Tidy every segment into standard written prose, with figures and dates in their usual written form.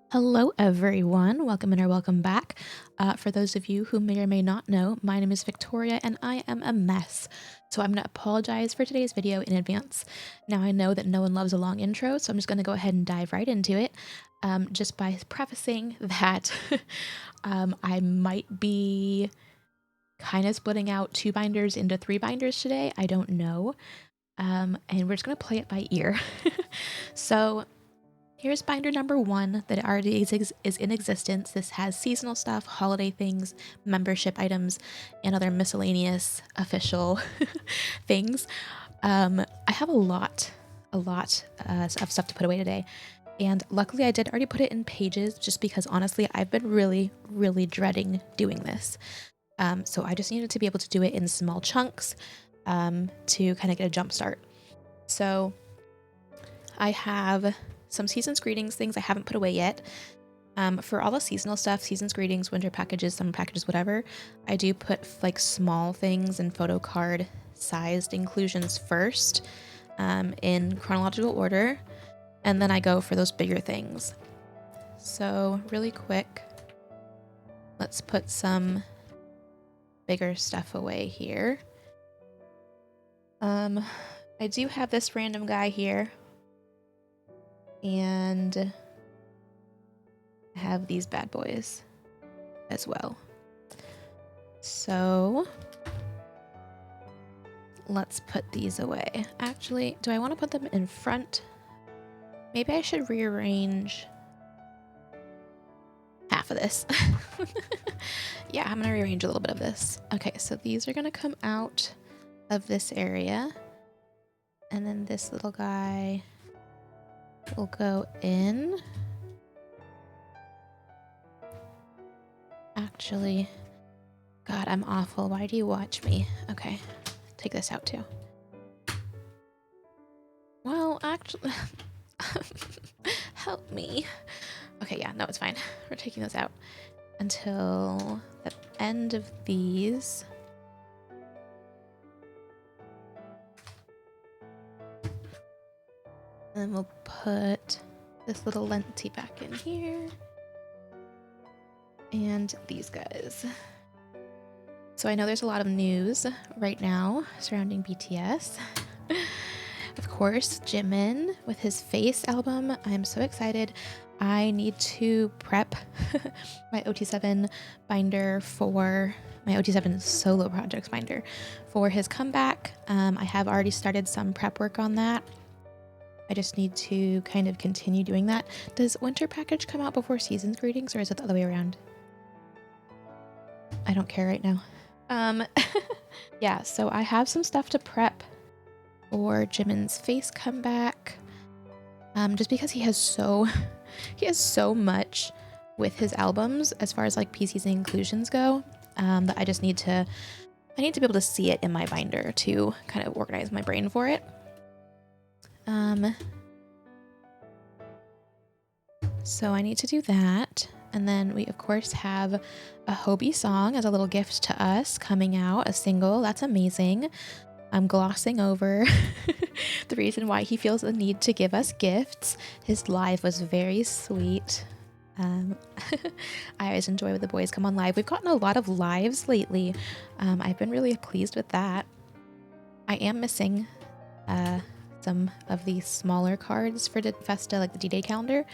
Hello everyone, welcome in or welcome back. For those of you who may or may not know, my name is Victoria and I am a mess. So I'm going to apologize for today's video in advance. Now I know that no one loves a long intro, so I'm just going to go ahead and dive right into it. Just by prefacing that I might be kind of splitting out 2 binders into 3 binders today. I don't know. And we're just going to play it by ear. So here's binder number 1 that already is in existence. This has seasonal stuff, holiday things, membership items, and other miscellaneous official things. I have a lot of stuff to put away today. And luckily I did already put it in pages just because honestly I've been really dreading doing this. So I just needed to be able to do it in small chunks to kind of get a jump start. So I have some season's greetings things I haven't put away yet. For all the seasonal stuff, season's greetings, winter packages, summer packages, whatever, I do put like small things and photo card sized inclusions first in chronological order, and then I go for those bigger things. So really quick, let's put some bigger stuff away here. I do have this random guy here. And I have these bad boys as well. So let's put these away. Actually, do I want to put them in front? Maybe I should rearrange half of this. Yeah, I'm going to rearrange a little bit of this. Okay, so these are going to come out of this area. And then this little guy will go in. Actually, God, I'm awful. Why do you watch me? Okay, take this out too. Well, actually, help me. Okay, yeah, no, it's fine. We're taking those out until the end of these. And then we'll put this little lenti back in here. And these guys. So I know there's a lot of news right now surrounding BTS. Of course, Jimin with his Face album. I'm so excited. I need to prep my OT7 binder for my OT7 solo projects binder for his comeback. I have already started some prep work on that. I just need to kind of continue doing that. Does winter package come out before season's greetings, or is it the other way around? I don't care right now. Yeah, so I have some stuff to prep for Jimin's Face comeback. Just because he has so much with his albums as far as like PCs and inclusions go, that I need to be able to see it in my binder to kind of organize my brain for it. So I need to do that. And then we, of course, have a Hobie song as a little gift to us coming out, a single. That's amazing. I'm glossing over the reason why he feels the need to give us gifts. His live was very sweet. I always enjoy when the boys come on live. We've gotten a lot of lives lately. I've been really pleased with that. I am missing some of these smaller cards for Festa, like the D-Day calendar.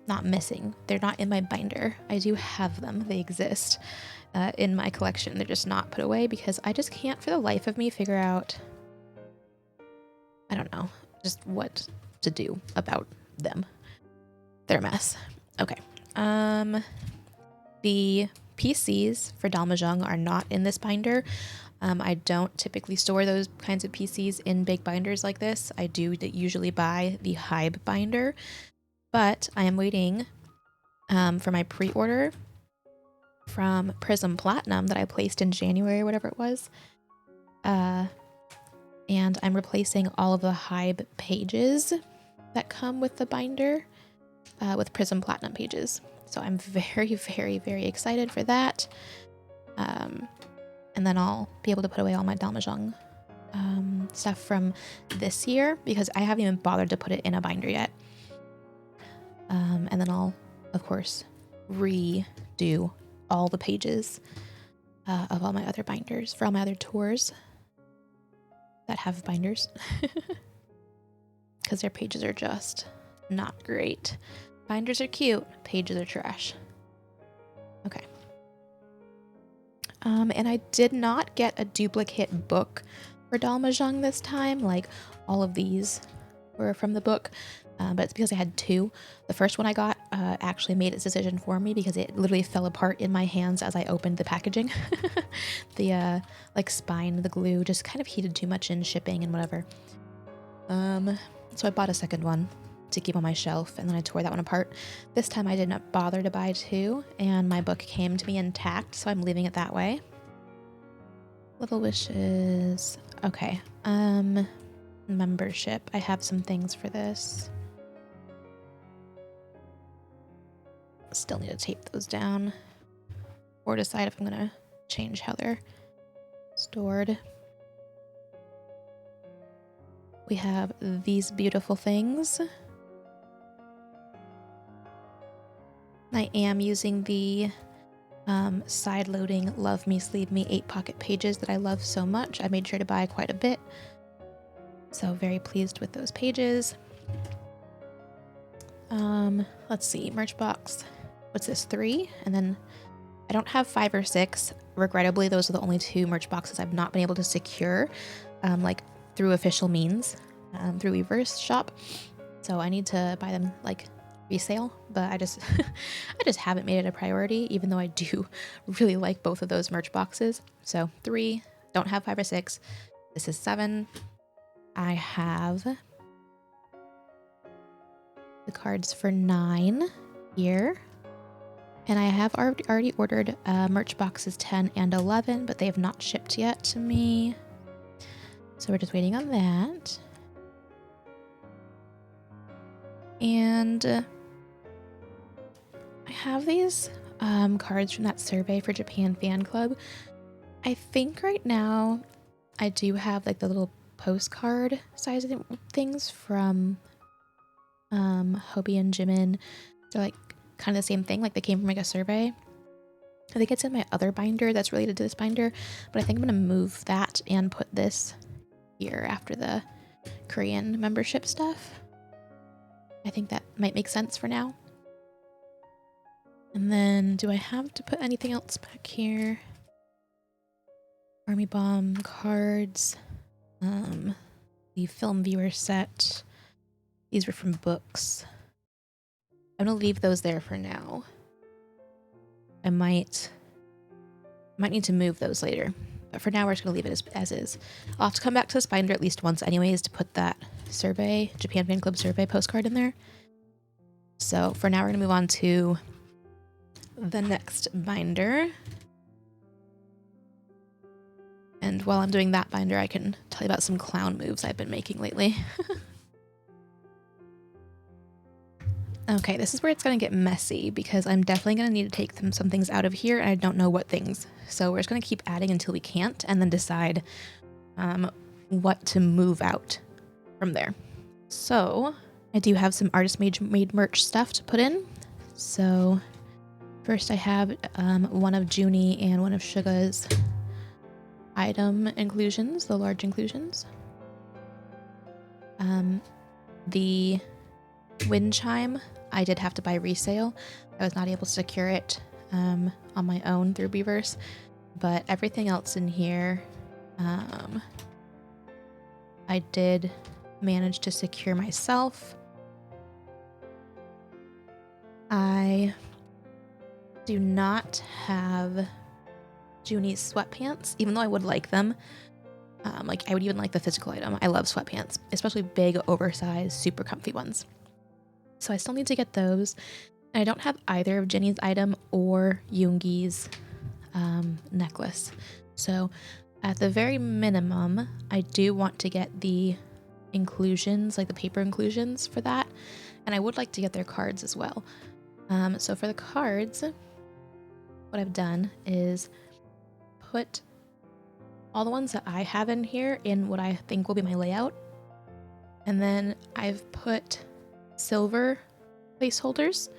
Not missing. They're not in my binder. I do have them. They exist in my collection. They're just not put away because I just can't for the life of me figure out, I don't know, just what to do about them. They're a mess. Okay. The PCs for Dalmajung are not in this binder. I don't typically store those kinds of PCs in big binders like this. I do usually buy the Hybe binder. But I am waiting for my pre-order from Prism Platinum that I placed in January or whatever it was. And I'm replacing all of the Hybe pages that come with the binder with Prism Platinum pages. So I'm very excited for that. And then I'll be able to put away all my Dalmajung stuff from this year because I haven't even bothered to put it in a binder yet. And then I'll, of course, redo all the pages of all my other binders for all my other tours that have binders. Because their pages are just not great. Binders are cute, pages are trash. Okay. And I did not get a duplicate book for Dal Mahjong this time. Like, all of these were from the book, but it's because I had two. The first one I got actually made its decision for me because it literally fell apart in my hands as I opened the packaging. The like spine, the glue just kind of heated too much in shipping and whatever. So I bought a second one to keep on my shelf, and then I tore that one apart. This time I did not bother to buy two, and my book came to me intact, so I'm leaving it that way. Little Wishes. Okay. Membership. I have some things for this. Still need to tape those down or decide if I'm gonna change how they're stored. We have these beautiful things. I am using the side-loading Love Me, Sleeve Me 8-pocket pages that I love so much. I made sure to buy quite a bit. So very pleased with those pages. Let's see, merch box. What's this, 3? And then I don't have 5 or 6. Regrettably, those are the only 2 merch boxes I've not been able to secure, like through official means, through Weaver's shop. So I need to buy them like resale, but I just I just haven't made it a priority, even though I do really like both of those merch boxes. So 3, don't have 5 or 6. This is 7. I have the cards for 9 here. And I have already ordered merch boxes 10 and 11, but they have not shipped yet to me. So we're just waiting on that. And I have these cards from that survey for Japan Fan Club. I think right now I do have like the little postcard size things from Hobie and Jimin. They're like kind of the same thing, like they came from like a survey. I think it's in my other binder that's related to this binder, but I think I'm gonna move that and put this here after the Korean membership stuff. I think that might make sense for now. And then do I have to put anything else back here? Army Bomb cards, the film viewer set. These were from books. I'm gonna leave those there for now. I might need to move those later, but for now we're just gonna leave it as is. I'll have to come back to this binder at least once anyways to put that survey, Japan Fan Club survey postcard in there. So for now we're gonna move on to the next binder. And while I'm doing that binder, I can tell you about some clown moves I've been making lately. Okay, this is where it's going to get messy because I'm definitely going to need to take some things out of here, and I don't know what things. So we're just going to keep adding until we can't, and then decide what to move out from there. So I do have some artist-made merch stuff to put in. So first I have one of Junie and one of Suga's item inclusions, the large inclusions. The wind chime, I did have to buy resale. I was not able to secure it on my own through Beavers, but everything else in here, I did manage to secure myself. I do not have Junie's sweatpants, even though I would like them. Like I would even like the physical item. I love sweatpants, especially big, oversized, super comfy ones. So I still need to get those. And I don't have either of Jenny's item or Yoongi's necklace. So at the very minimum, I do want to get the inclusions, like the paper inclusions for that. And I would like to get their cards as well. So for the cards, what I've done is put all the ones that I have in here in what I think will be my layout. And then I've put silver placeholders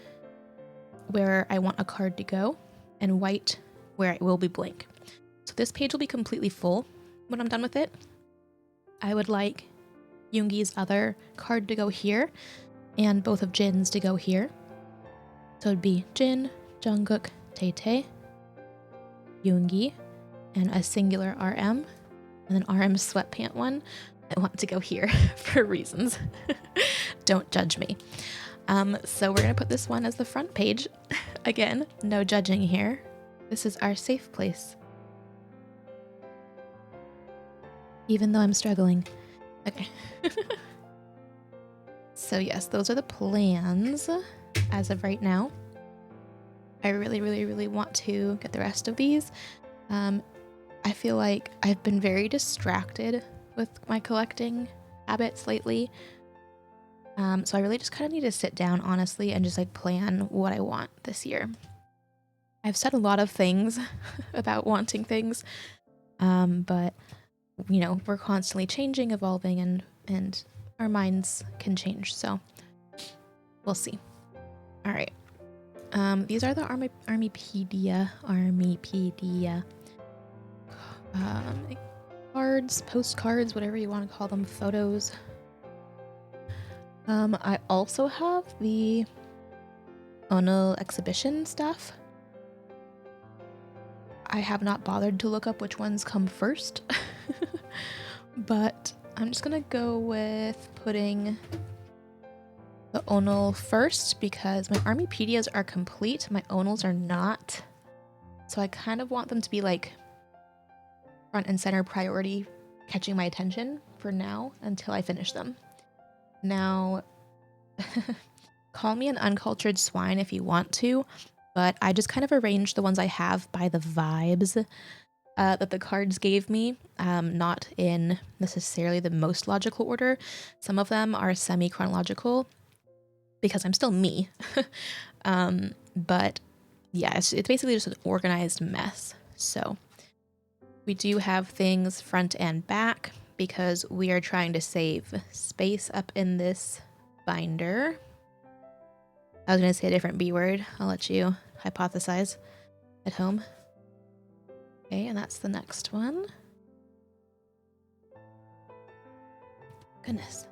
where I want a card to go, and white where it will be blank. So this page will be completely full when I'm done with it. I would like Yoongi's other card to go here, and both of Jin's to go here. So it'd be Jin, Jungkook, Tae, Yoongi, and a singular RM, and then RM's sweatpant one. I want to go here for reasons. Don't judge me. So we're gonna put this one as the front page. Again, no judging here. This is our safe place. Even though I'm struggling. Okay. So yes, those are the plans as of right now. I really want to get the rest of these. I feel like I've been very distracted with my collecting habits lately. So I really just kind of need to sit down, honestly, and just like plan what I want this year. I've said a lot of things about wanting things, but you know, we're constantly changing, evolving, and our minds can change. So we'll see. All right. These are the Armypedia cards, postcards, whatever you want to call them, photos. I also have the Ono exhibition stuff. I have not bothered to look up which ones come first, but I'm just gonna go with putting the Onal first because my Armypedias are complete, my Onals are not. So I kind of want them to be like front and center priority, catching my attention for now until I finish them. Now, call me an uncultured swine if you want to, but I just kind of arranged the ones I have by the vibes that the cards gave me, not in necessarily the most logical order. Some of them are semi-chronological because I'm still me. But yeah, it's basically just an organized mess. So we do have things front and back because we are trying to save space up in this binder. I was going to say a different B word. I'll let you hypothesize at home. Okay, and that's the next one. Goodness.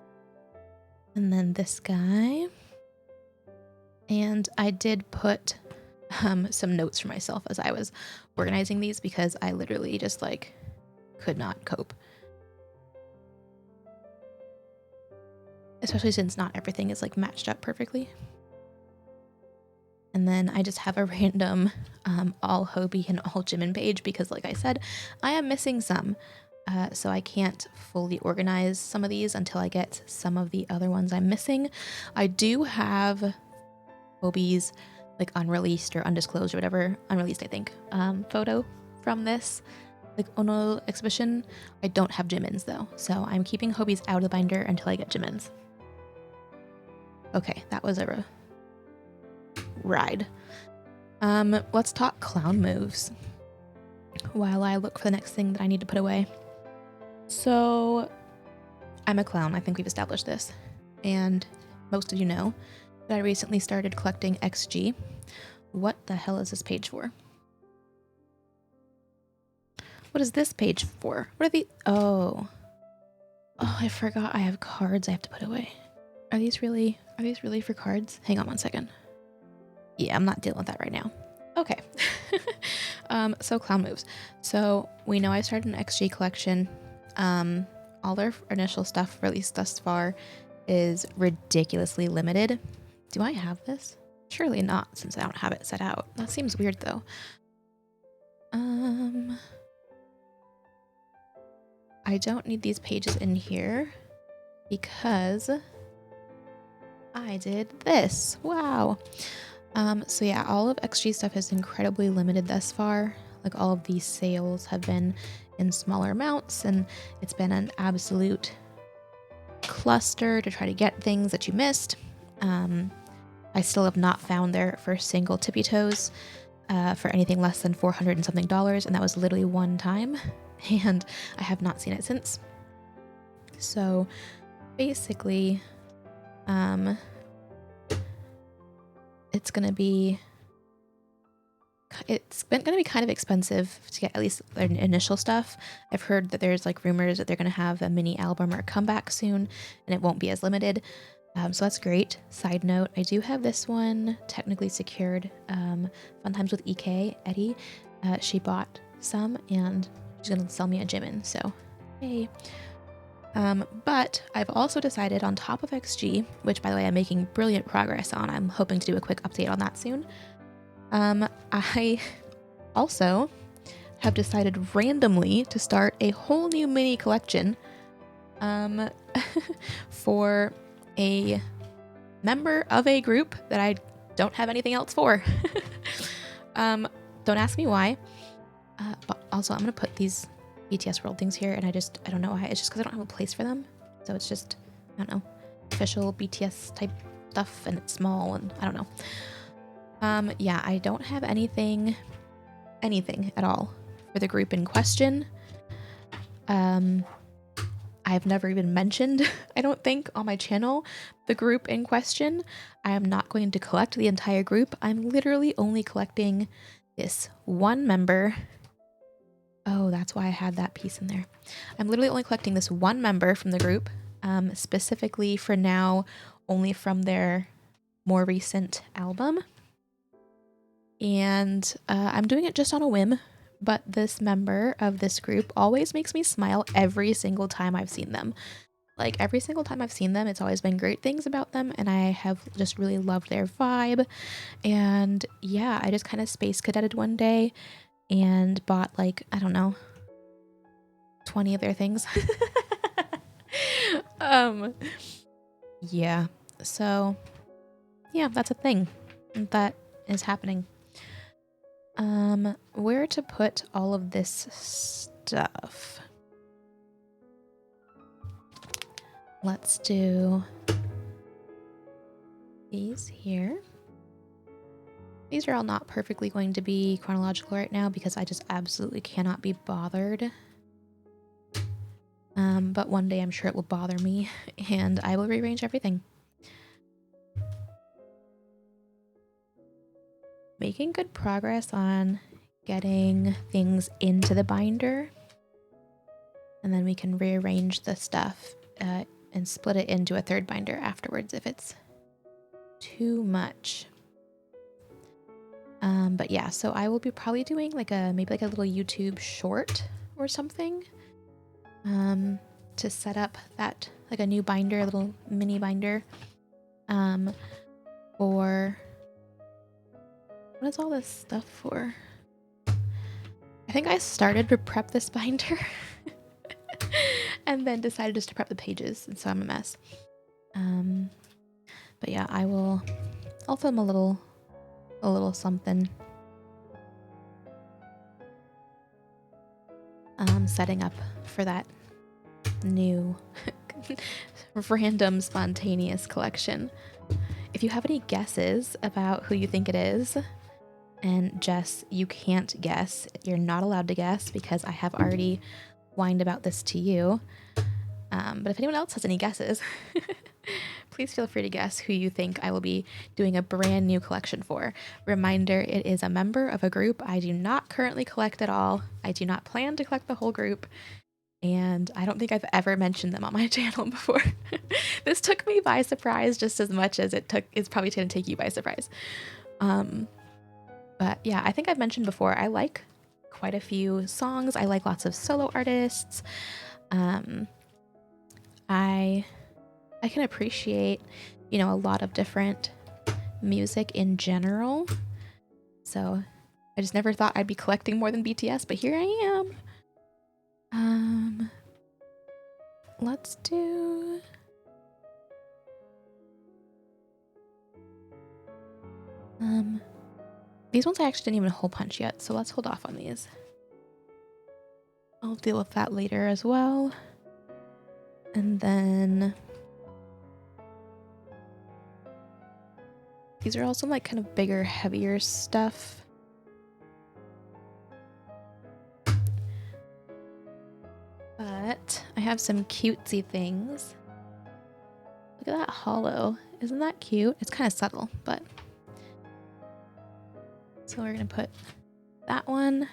And then this guy. And I did put some notes for myself as I was organizing these because I literally just like could not cope. Especially since not everything is like matched up perfectly. And then I just have a random all Hobie and all Jimin page because like I said, I am missing some. So I can't fully organize some of these until I get some of the other ones I'm missing. I do have Hobie's like unreleased or undisclosed or whatever, unreleased I think, photo from this like Ono exhibition. I don't have Jimin's though, so I'm keeping Hobie's out of the binder until I get Jimin's. Okay, that was a ride. Let's talk clown moves while I look for the next thing that I need to put away. So I'm a clown. I think we've established this, and most of you know that I recently started collecting XG. What the hell is this page for? What is this page for? What are the... Oh, I forgot I have cards I have to put away. Are these really for cards? Hang on one second. Yeah, I'm not dealing with that right now. Okay. So clown moves. So we know I started an XG collection. All their initial stuff released thus far is ridiculously limited. Do I have this? Surely not, since I don't have it set out. That seems weird though. I don't need these pages in here because I did this. Wow. So yeah, all of XG stuff is incredibly limited thus far. Like all of these sales have been in smaller amounts, and it's been an absolute cluster to try to get things that you missed. I still have not found their first single Tippy Toes for anything less than $400 and something, and that was literally one time, and I have not seen it since. So basically, it's going to be kind of expensive to get at least their initial stuff. I've heard that there's like rumors that they're going to have a mini album or a comeback soon, and it won't be as limited. So that's great. Side note, I do have this one technically secured. Fun Times with a.k.a. Eddie. She bought some and she's going to sell me a Jimin. So, hey. But I've also decided on top of XG, which by the way I'm making brilliant progress on. I'm hoping to do a quick update on that soon. I also have decided randomly to start a whole new mini collection for a member of a group that I don't have anything else for. Don't ask me why. But also I'm gonna put these BTS World things here, and I don't know why. It's just because I don't have a place for them. So it's just, I don't know, official BTS type stuff, and it's small, and I don't know. Yeah, I don't have anything at all for the group in question. I've never even mentioned, I don't think, on my channel, the group in question. I am not going to collect the entire group. I'm literally only collecting this one member. Oh, that's why I had that piece in there. I'm literally only collecting this one member from the group, specifically for now, only from their more recent album. And I'm doing it just on a whim, but this member of this group always makes me smile every single time I've seen them. Like every single time I've seen them, it's always been great things about them, and I have just really loved their vibe. And yeah, I just kind of space cadeted one day and bought like, I don't know, 20 of their things. Yeah, so yeah, that's a thing that is happening. Where to put all of this stuff? Let's do these here. These are all not perfectly going to be chronological right now because I just absolutely cannot be bothered. But one day I'm sure it will bother me and I will rearrange everything. Making good progress on getting things into the binder. And then we can rearrange the stuff and split it into a third binder afterwards if it's too much. But yeah, so I will be probably doing like maybe like a little YouTube short or something to set up that like a new binder, a little mini binder for what is all this stuff for? I think I started to prep this binder and then decided just to prep the pages, and so I'm a mess. But yeah, I'll film a little something setting up for that new random spontaneous collection. If you have any guesses about who you think it is, and Jess, you can't guess, you're not allowed to guess because I have already whined about this to you. But if anyone else has any guesses, please feel free to guess who you think I will be doing a brand new collection for. Reminder, it is a member of a group I do not currently collect at all. I do not plan to collect the whole group, and I don't think I've ever mentioned them on my channel before. This took me by surprise just as much as it's probably going to take you by surprise. But yeah, I think I've mentioned before, I like quite a few songs. I like lots of solo artists. I can appreciate, you know, a lot of different music in general. So I just never thought I'd be collecting more than BTS, but here I am. Let's do... these ones I actually didn't even hole punch yet, so let's hold off on these. I'll deal with that later as well. And then... these are also like kind of bigger, heavier stuff. But I have some cutesy things. Look at that hollow. Isn't that cute? It's kind of subtle, but So we're gonna put that one.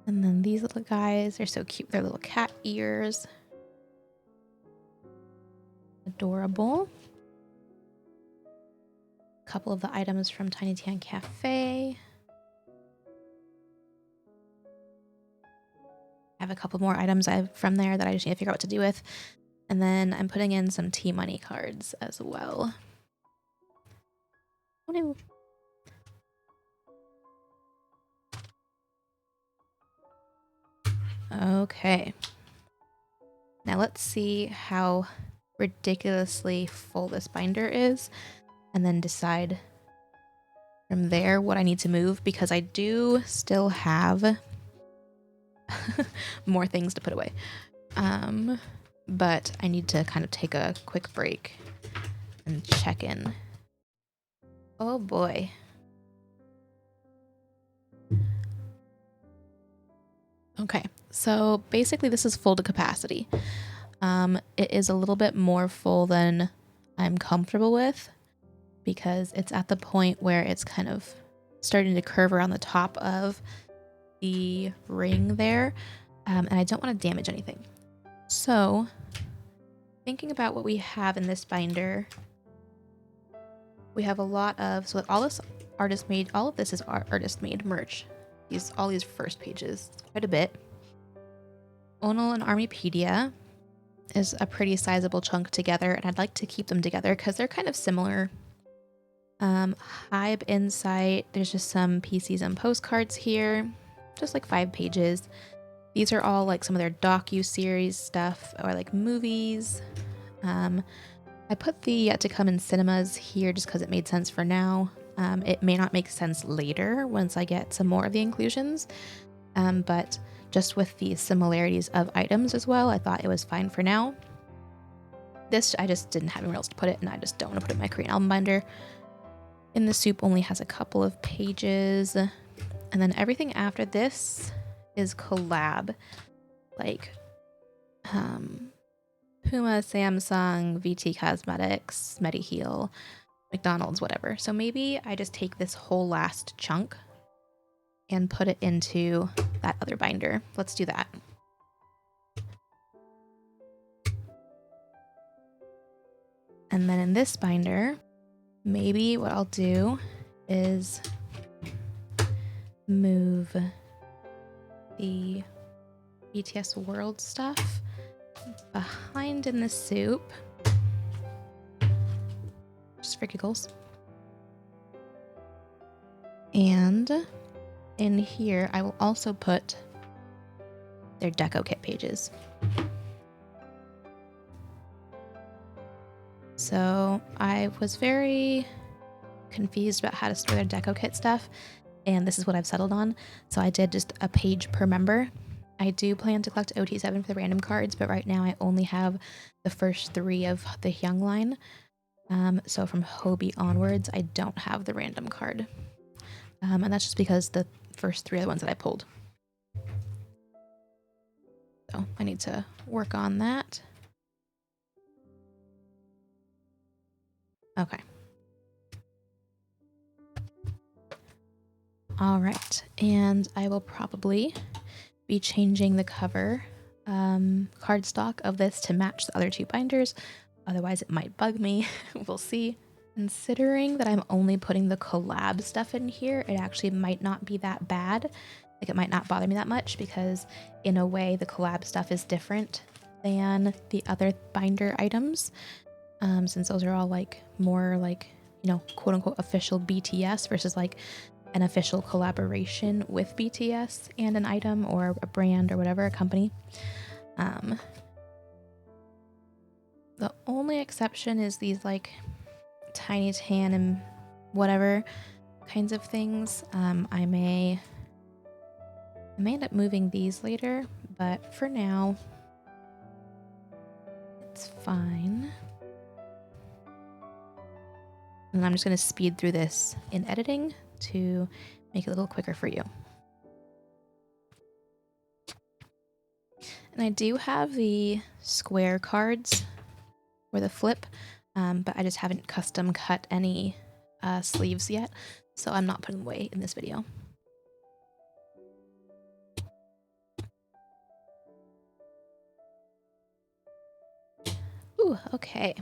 And then these little guys are so cute. They're little cat ears. Adorable. A couple of the items from Tiny Tan Cafe. I have a couple more items from there that I just need to figure out what to do with. And then I'm putting in some T-Money cards as well. Oh no. Okay. Now let's see how ridiculously full this binder is and then decide from there what I need to move, because I do still have more things to put away. But I need to kind of take a quick break and check in. Oh boy. Okay, so basically this is full to capacity. It is a little bit more full than I'm comfortable with because it's at the point where it's kind of starting to curve around the top of the ring there, and I don't want to damage anything. So thinking about what we have in this binder, we have a lot of, so all this artist made, all of this is artist made merch. All these first pages, quite a bit. Onal and Armypedia is a pretty sizable chunk together, and I'd like to keep them together because they're kind of similar. Hybe Insight, there's just some PCs and postcards here, just like 5 pages. These are all like some of their docu-series stuff or like movies. I put the yet to come in cinemas here just because it made sense for now. It may not make sense later once I get some more of the inclusions, but just with the similarities of items as well, I thought it was fine for now. This, I just didn't have anywhere else to put it, and I just don't want to put it in my Korean album binder. In the Soup only has a couple of pages, and then everything after this is collab, like Puma, Samsung, VT Cosmetics, Mediheal, McDonald's, whatever. So maybe I just take this whole last chunk and put it into that other binder. Let's do that. And then in this binder, maybe what I'll do is move the BTS World stuff behind in the Soup, just for giggles. And in here, I will also put their deco kit pages. So I was very confused about how to store their deco kit stuff, and this is what I've settled on. So I did just a page per member. I do plan to collect OT7 for the random cards, but right now I only have the first 3 of the Hyung line. So from Hobie onwards, I don't have the random card. And that's just because the first 3 are the ones that I pulled. So I need to work on that. Okay. All right, and I will probably be changing the cover cardstock of this to match the other 2 binders. Otherwise, it might bug me. We'll see. Considering that I'm only putting the collab stuff in here, it actually might not be that bad. Like, it might not bother me that much because, in a way, the collab stuff is different than the other binder items, since those are all like more like, you know, quote unquote official BTS versus like an official collaboration with BTS and an item or a brand or whatever, a company. The only exception is these like Tiny Tan and whatever kinds of things. I may end up moving these later, but for now, it's fine. And I'm just going to speed through this in editing to make it a little quicker for you. And I do have the square cards or the flip, but I just haven't custom cut any sleeves yet, so I'm not putting them away in this video. Ooh, okay.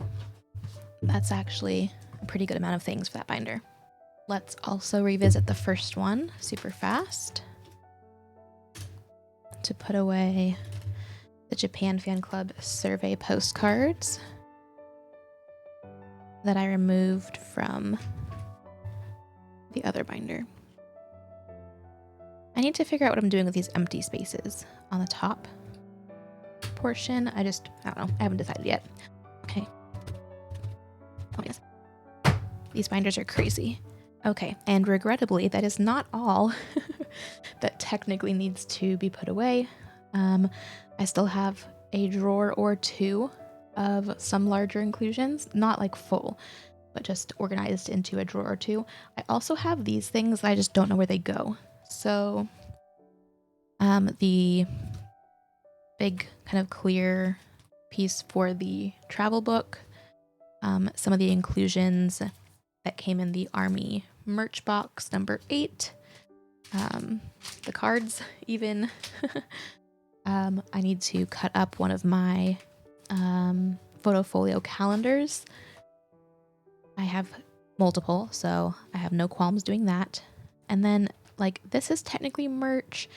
That's actually a pretty good amount of things for that binder. Let's also revisit the first one super fast to put away the Japan Fan Club survey postcards that I removed from the other binder. I need to figure out what I'm doing with these empty spaces on the top portion. I don't know. I haven't decided yet. Okay. Oh, yes. These binders are crazy. Okay, and regrettably, that is not all that technically needs to be put away. I still have a drawer or two of some larger inclusions, not like full, but just organized into a drawer or two. I also have these things that I just don't know where they go. So the big kind of clear piece for the travel book, some of the inclusions that came in the Army merch box number 8, the cards even. I need to cut up one of my photofolio calendars. I have multiple, so I have no qualms doing that. And then, like, this is technically merch,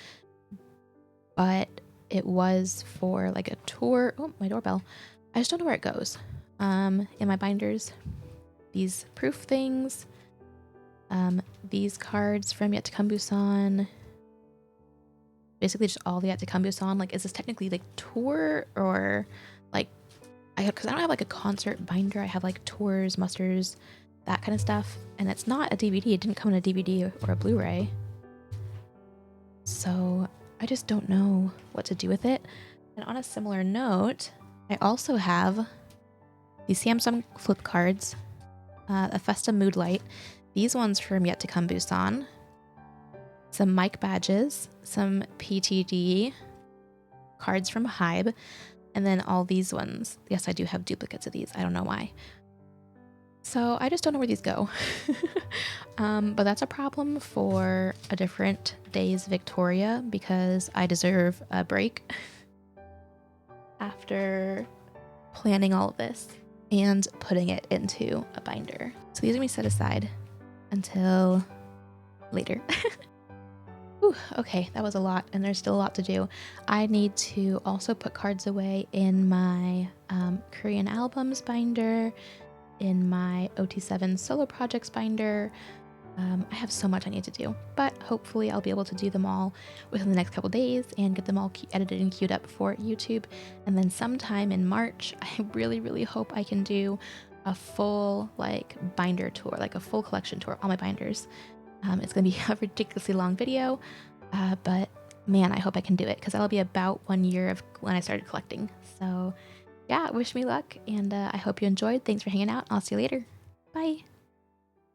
but it was for like a tour. Oh, my doorbell. I just don't know where it goes. In my binders, these proof things, these cards from Yet to Come Busan, basically just all the Yet to Come Busan. Like, is this technically like tour or like, because I don't have like a concert binder. I have like tours, musters, that kind of stuff. And it's not a DVD. It didn't come in a DVD or a Blu-ray. So I just don't know what to do with it. And on a similar note, I also have these Samsung flip cards, a Festa Mood Light, these ones from Yet to Come Busan, some mic badges, some PTD cards from Hybe, and then all these ones. Yes, I do have duplicates of these. I don't know why. So I just don't know where these go. But that's a problem for a different day's Victoria, because I deserve a break after planning all of this and putting it into a binder. So these are going to be set aside until later. Whew, okay, that was a lot, and there's still a lot to do. I need to also put cards away in my Korean albums binder, in my OT7 solo projects binder. I have so much I need to do, but hopefully I'll be able to do them all within the next couple days and get them all edited and queued up for YouTube. And then sometime in March, I really, really hope I can do a full like binder tour, like a full collection tour, all my binders. It's gonna be a ridiculously long video, but man, I hope I can do it, because that'll be about 1 year of when I started collecting. So yeah, wish me luck, and I hope you enjoyed. Thanks for hanging out. I'll see you later. Bye.